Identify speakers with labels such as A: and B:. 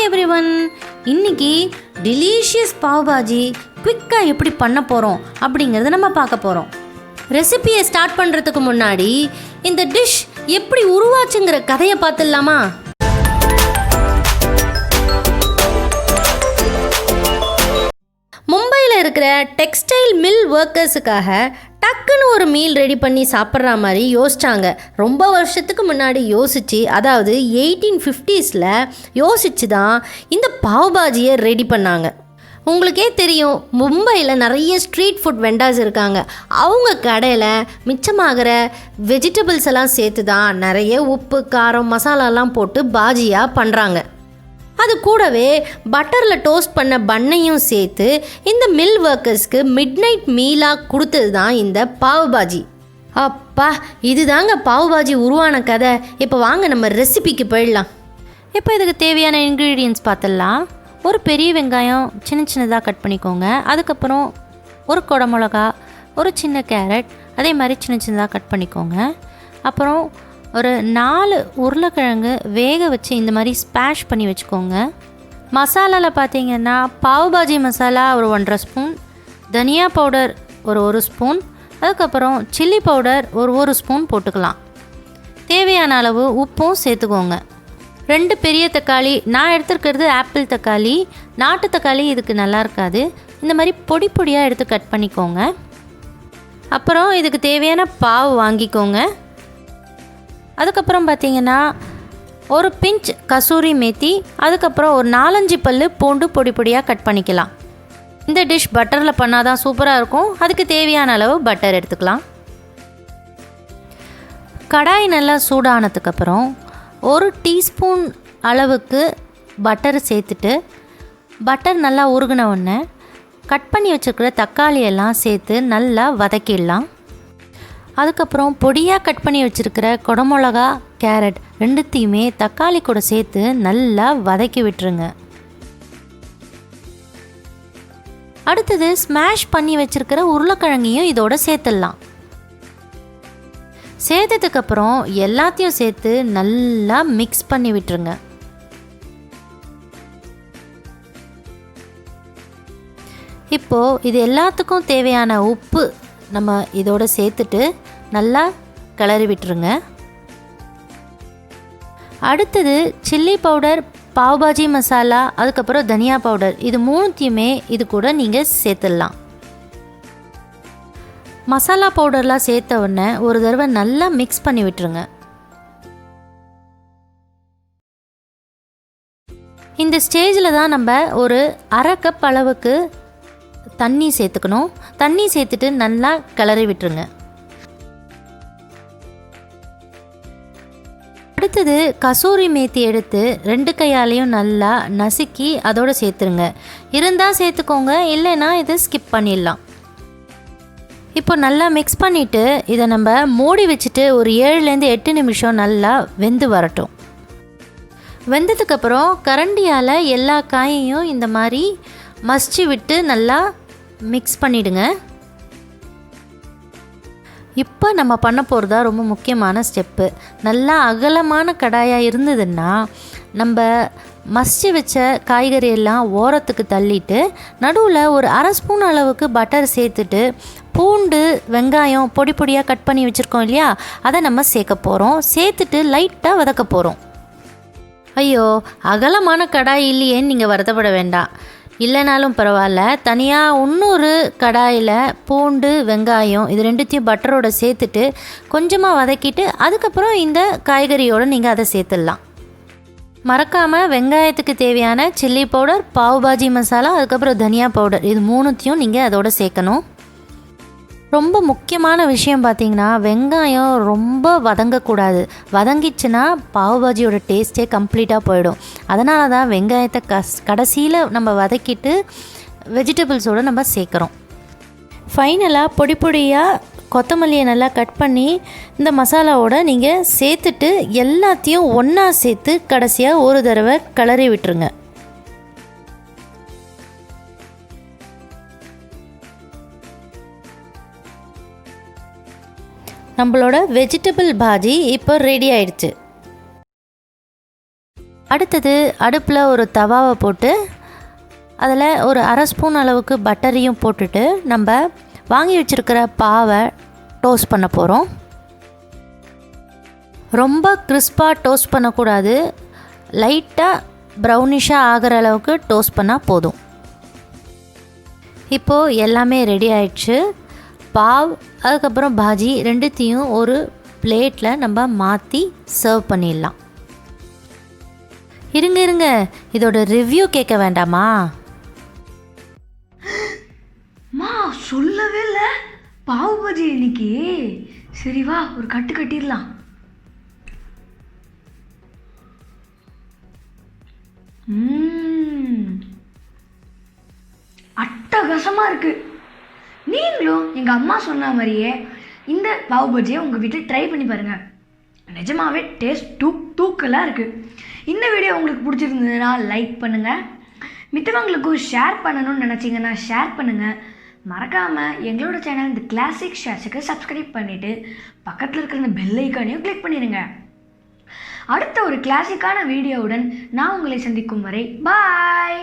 A: Everyone, இன்னைக்கு delicious pav Baji குவிக்காக எப்படி பண்ண போகிறோம் அப்படிங்கிறத நம்ம பார்க்க போகிறோம். ரெசிபியை ஸ்டார்ட் பண்ணுறதுக்கு முன்னாடி இந்த டிஷ் எப்படி உருவாச்சுங்கிற கதையை பார்த்துடலாமா? மும்பையில் இருக்கிற டெக்ஸ்டைல் மில் ஒர்க்கர்ஸுக்காக டக்குன்னு ஒரு மீல் ரெடி பண்ணி சாப்பிட்ற மாதிரி யோசிச்சாங்க. ரொம்ப வருஷத்துக்கு முன்னாடி யோசித்து, அதாவது 1850s யோசித்து தான் இந்த பாவ் பாஜியை ரெடி பண்ணாங்க. உங்களுக்கே தெரியும், மும்பையில் நிறைய ஸ்ட்ரீட் ஃபுட் வெண்டார்ஸ் இருக்காங்க. அவங்க கடையில் மிச்சமாகிற வெஜிடபிள்ஸ் எல்லாம் சேர்த்து தான் நிறைய உப்பு, காரம், மசாலாலாம் போட்டு பாஜியாக பண்ணுறாங்க. அது கூடவே பட்டரில் டோஸ்ட் பண்ண பண்ணையும் சேர்த்து இந்த மில் ஒர்க்கர்ஸ்க்கு மிட் நைட் மீலாக கொடுத்தது தான் இந்த பாவ் பாஜி. அப்பா, இதுதாங்க பாவ் பாஜி உருவான கதை. இப்போ வாங்க நம்ம ரெசிபிக்கு போயிடலாம். இப்போ இதுக்கு தேவையான இன்க்ரீடியன்ட்ஸ் பார்த்துடலாம். ஒரு பெரிய வெங்காயம் சின்ன சின்னதாக கட் பண்ணிக்கோங்க. அதுக்கப்புறம் ஒரு குடமிளகா, ஒரு சின்ன கேரட் அதே மாதிரி சின்ன சின்னதாக கட் பண்ணிக்கோங்க. அப்புறம் ஒரு 4 உருளைக்கிழங்கு வேக வச்சு இந்த மாதிரி ஸ்பேஷ் பண்ணி வச்சுக்கோங்க. மசாலாவில் பார்த்தீங்கன்னா பாவ் பாஜி மசாலா ஒரு 1.5 ஸ்பூன், தனியா பவுடர் ஒரு 1 ஸ்பூன், அதுக்கப்புறம் சில்லி பவுடர் ஒரு 1 ஸ்பூன் போட்டுக்கலாம். தேவையான அளவு உப்பும் சேர்த்துக்கோங்க. 2 பெரிய தக்காளி, நான் எடுத்துருக்கிறது ஆப்பிள் தக்காளி, நாட்டு தக்காளி இதுக்கு நல்லா இருக்காது. இந்த மாதிரி பொடி பொடியாக எடுத்து கட் பண்ணிக்கோங்க. அப்புறம் இதுக்கு தேவையான பாவ் வாங்கிக்கோங்க. அதுக்கப்புறம் பார்த்திங்கன்னா ஒரு பிஞ்ச் கசூரி மேத்தி, அதுக்கப்புறம் ஒரு 4-5 பல் பூண்டு பொடி பொடியாக கட் பண்ணிக்கலாம். இந்த டிஷ் பட்டரில் பண்ணால் தான் சூப்பராக இருக்கும். அதுக்கு தேவையான அளவு பட்டர் எடுத்துக்கலாம். கடாய் நல்லா சூடானதுக்கப்புறம் 1 டீஸ்பூன் அளவுக்கு பட்டர் சேர்த்துட்டு, பட்டர் நல்லா உருகின உடனே கட் பண்ணி வச்சுருக்கிற தக்காளியெல்லாம் சேர்த்து நல்லா வதக்கிடலாம். அதுக்கப்புறம் பொடியாக கட் பண்ணி வச்சுருக்கிற குடமிளகா, கேரட் ரெண்டுத்தையுமே தக்காளி கூட சேர்த்து நல்லா வதக்கி விட்டுருங்க. அடுத்தது ஸ்மாஷ் பண்ணி வச்சுருக்கிற உருளைக்கிழங்கையும் இதோட சேர்த்துடலாம். சேர்த்ததுக்கப்புறம் எல்லாத்தையும் சேர்த்து நல்லா மிக்ஸ் பண்ணி விட்டுருங்க. இப்போது இது எல்லாத்துக்கும் தேவையான உப்பு நம்ம இதோட சேர்த்துட்டு நல்லா கிளறி விட்டுருங்க. அடுத்தது சில்லி பவுடர், பாவ் பாஜி மசாலா, அதுக்கப்புறம் தனியா பவுடர், இது 3த்தையுமே இது கூட நீங்கள் சேர்த்துடலாம். மசாலா பவுடர்லாம் சேர்த்த உடனே ஒரு தடவை நல்லா மிக்ஸ் பண்ணி விட்டுருங்க. இந்த ஸ்டேஜில் தான் நம்ம ஒரு 1/2 கப் அளவுக்கு தண்ணி சேர்த்துக்கணும். தண்ணி சேர்த்துட்டு நல்லா கிளறி விட்டுருங்க. அடுத்தது கசூரி மேத்தி எடுத்து 2 கையாலையும் நல்லா நசுக்கி அதோடு சேர்த்துருங்க. இருந்தால் சேர்த்துக்கோங்க, இல்லைன்னா இதை ஸ்கிப் பண்ணிடலாம். இப்போ நல்லா மிக்ஸ் பண்ணிவிட்டு இதை நம்ம மூடி வச்சுட்டு ஒரு 7லேருந்து 8 நிமிஷம் நல்லா வெந்து வரட்டும். வெந்ததுக்கப்புறம் கரண்டியால் எல்லா காயையும் இந்த மாதிரி மசிச்சு விட்டு நல்லா மிக்ஸ் பண்ணிவிடுங்க. இப்போ நம்ம பண்ண போகிறதா ரொம்ப முக்கியமான ஸ்டெப்பு. நல்லா அகலமான கடாயாக இருந்ததுன்னா நம்ம மசிச்சு வச்ச காய்கறியெல்லாம் ஓரத்துக்கு தள்ளிட்டு நடுவில் ஒரு 1/2 ஸ்பூன் அளவுக்கு பட்டர் சேர்த்துட்டு பூண்டு, வெங்காயம் பொடி பொடியாக கட் பண்ணி வச்சுருக்கோம் இல்லையா, அதை நம்ம சேர்க்க போகிறோம். சேர்த்துட்டு லைட்டாக வதக்க போகிறோம். ஐயோ, அகலமான கடாய் இல்லையேன்னு நீங்கள் வருத்தப்பட வேண்டாம். இல்லைனாலும் பரவாயில்ல, தனியாக இன்னொரு கடாயில் பூண்டு, வெங்காயம் இது 2த்தையும் பட்டரோடு சேர்த்துட்டு கொஞ்சமாக வதக்கிட்டு அதுக்கப்புறம் இந்த காய்கறியோடு நீங்கள் அதை சேர்த்துடலாம். மறக்காமல் வெங்காயத்துக்கு தேவையான சில்லி பவுடர், பாவ் பாஜி மசாலா, அதுக்கப்புறம் தனியா பவுடர் இது 3த்தையும் நீங்கள் அதோடு சேர்க்கணும். ரொம்ப முக்கியமான விஷயம் பார்த்திங்கன்னா, வெங்காயம் ரொம்ப வதங்கக்கூடாது. வதங்கிச்சுன்னா பாவ் பாஜியோட டேஸ்ட்டே கம்ப்ளீட்டாக போயிடும். அதனால தான் வெங்காயத்தை கடைசியில் நம்ம வதக்கிட்டு வெஜிடபிள்ஸோடு நம்ம சேர்க்குறோம். ஃபைனலாக பொடி பொடியாக கொத்தமல்லியை நல்லா கட் பண்ணி இந்த மசாலாவோடு நீங்கள் சேர்த்துட்டு எல்லாத்தையும் ஒன்றா சேர்த்து கடைசியாக ஒரு தடவை கிளறி விட்டுருங்க. நம்மளோட வெஜிடபிள் பாஜி இப்போ ரெடி ஆயிடுச்சு. அடுத்தது அடுப்பில் ஒரு தவாவை போட்டு அதில் ஒரு அரை ஸ்பூன் அளவுக்கு பட்டரையும் போட்டுட்டு நம்ம வாங்கி வச்சுருக்கிற பாவை டோஸ்ட் பண்ண போகிறோம். ரொம்ப கிறிஸ்பாக டோஸ்ட் பண்ணக்கூடாது, லைட்டாக ப்ரௌனிஷாக ஆகிற அளவுக்கு டோஸ்ட் பண்ணால் போதும். இப்போது எல்லாமே ரெடி ஆயிடுச்சு. பாவ் அதுக்கப்புறம் பாஜி ரெண்டுத்தையும் ஒரு பிளேட்டில் நம்ம மாற்றி சர்வ் பண்ணிடலாம். இருங்க இதோட ரிவ்யூ கேட்க வேண்டாமா?
B: சொல்லவே இல்லை பாவ் பாஜி இன்னைக்கு. சரி வா ஒரு கட்டு கட்டிடலாம். அட்டகாசமாக இருக்குது. நீங்களும் எங்கள் அம்மா சொன்ன மாதிரியே இந்த பாவ் பஜ்ஜியை உங்கள் வீட்டில் ட்ரை பண்ணி பாருங்கள். நிஜமாகவே டேஸ்ட் தூக்கலாக இருக்குது. இந்த வீடியோ உங்களுக்கு பிடிச்சிருந்ததுன்னா லைக் பண்ணுங்கள், மித்தவங்களுக்கும் ஷேர் பண்ணணும்னு நினச்சிங்கன்னா ஷேர் பண்ணுங்கள். மறக்காமல் எங்களோட சேனல் இந்த கிளாசிக் ஷேர்ஸுக்கு சப்ஸ்கிரைப் பண்ணிவிட்டு பக்கத்தில் இருக்கிற இந்த பெல் ஐக்கானையும் கிளிக் பண்ணிடுங்க. அடுத்த ஒரு கிளாசிக்கான வீடியோவுடன் நான் உங்களை சந்திக்கும் வரை பாய்.